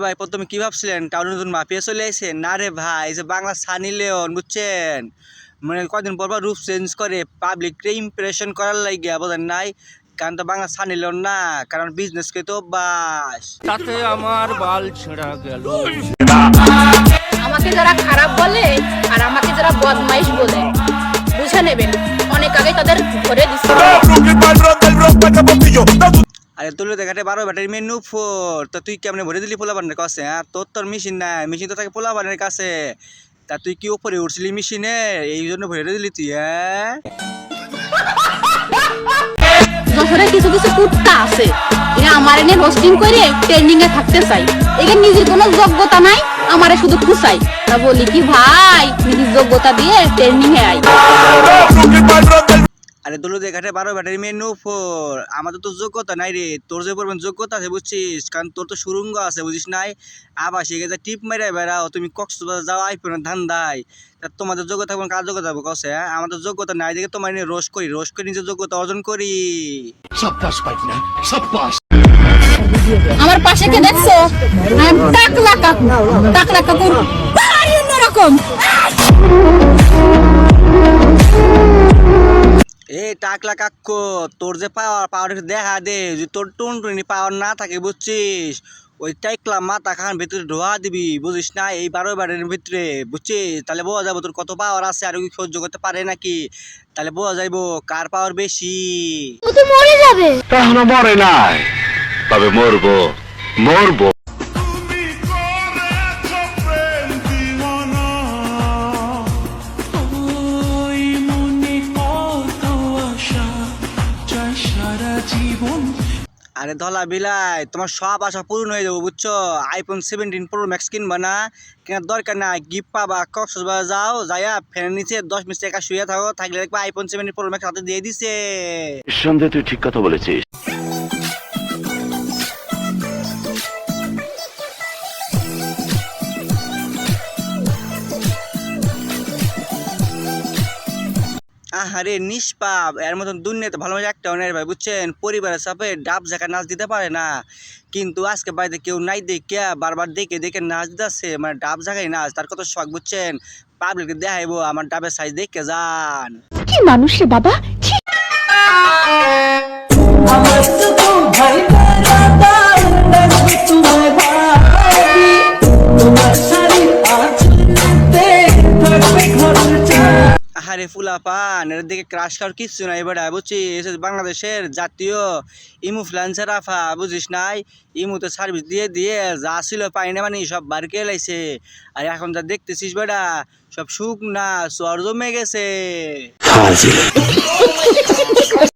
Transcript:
ভাই প্রথমে কি ভাবছিলেন টাউনে নতুন মাফিয়া চলে আসে? না রে ভাই, এই যে বাংলা সানি লিওন বুঝছেন, মানে কদিন পর পর রূপ চেঞ্জ করে পাবলিককে ইমপ্রেশন করার লাগিয়া, বোঝেন নাই? কারণ তো বাংলা সানি লিওন না, কারণ বিজনেস করে তো অভ্যাস। তাতে আমার বাল ছেঁড়া গেল। আমাকে যারা খারাপ বলে আর আমাকে যারা বদমাইশ বলে বুঝে নেবেন, অনেক আগে তাদের ধরে দিচ্ছে। আরে তুলে দেখাতে 12 ব্যাটারি মেনু ফোর, তো তুই কেমনে ভরে দিলি পোলাপানের কাছে? হ্যাঁ, তোর মেশিন নাই, মেশিন তো থাকে পোলাপানের কাছে। তা তুই কি উপরে উঠছিলি মেশিনে, এই জন্য ভরে দিলি তুই? হ্যাঁ, যশোরে কিছু কিছু কুত্তা আছে, এরা আমার এনে হোস্টিং করে ট্রেন্ডিং এ থাকতে চাই। এখানে নিজের কোনো যোগ্যতা নাই, আমারে শুধু খুশাই। তা বলি কি ভাই, নিজের যোগ্যতা দিয়ে ট্রেন্ডিং এ আই। আরে তুলে দেখাতে 12 ব্যাটারি মেনু ফোর, আমাদের তো যোগ্যতা নাই রে, তোর যে পরিমাণ যোগ্যতা আছে বুঝছিস, কারণ তোর তো সুরঙ্গ আছে বুঝিস নাই। আবার শিখে যা টিপ মেরে বেড়াও, তুমি কক্সবাজার যাও আইফোনের ধান দাই। তা তোমাদের যোগ্যতা থাকবে, কার যোগ্যতা থাকবে কসে? হ্যাঁ, আমাদের যোগ্যতা নাই দেখে তোমার নিয়ে রোষ করে নিজের যোগ্যতা অর্জন করি। আমার পাশে কে দেখছো? টাকলা কাকু, টাকলা কাকুর বাড়ি অন্যরকম। এই টাকলা কাক্কু, তোর যে পাওয়ার দেখা দে, যদি তোর টুনটুনি পাওয়ার না থাকে বুঝছিস, ওই টাইকলা মাথা খান ভিতরে ঢোয়া দিবি বুঝিস না, এই 12 ব্যাটারির ভিতরে বুঝছিস, তাহলে বোঝা যাবো তোর কত পাওয়ার আছে আর কি সহ্য করতে পারে নাকি। তাহলে বোঝা যাইবো কার পাওয়ার বেশি। তো মরে যাবে। এখনো মরে নাই, তবে মরবো। আরে ধলা বিলাই, তোমার সব আশা পূরণ হয়ে যাবো বুঝছো। আইফোন 17 প্রো ম্যাক্স কিনবা না, কেনার দরকার নাই, গিফট পাবা। কক্সবাজার যাও, যাইয়া ফ্যানের নিচে 10 মিনিট একা শুয়ে থাকো, থাকলে দেখবা আইফোন 17 প্রো ম্যাক্স হাতে দিয়ে দিছে। নিঃসন্দেহে তুই ঠিক কথা বলেছিস। আহারে নিষ্পাপ, এর মতন দুনিয়াতে ভালো মজা একটা অনেক ভাই বুঝছেন। পরিবারের চাপে ডাব ঝাঁকা নাচ দিতে পারে না, কিন্তু আজকে বাড়িতে কেউ নাই দেখে বারবার দেখে দেখে নাচ দিতেছে, মানে ডাব ঝাঁকাই নাচ, তার কত শখ বুঝছেন। পাবলিককে দেখাইবো আমার ডাবের সাইজ দেখে যান। কি মানুষ রে বাবা। আহারে ফুলা পান, এর দিকে ক্রাশ খাওয়ার কিচ্ছু নাই বেড়া বুঝছিস। বাংলাদেশের জাতীয় ইমুফ্লুয়েন্সার আফা বুঝিস নাই, ইমুতে সার্ভিস দিয়ে দিয়ে যা ছিল পাই না মানে সব বার কে লাইছে। আর এখন যা দেখতেছিস বেড়া, সব সুখ না চর জমে গেছে।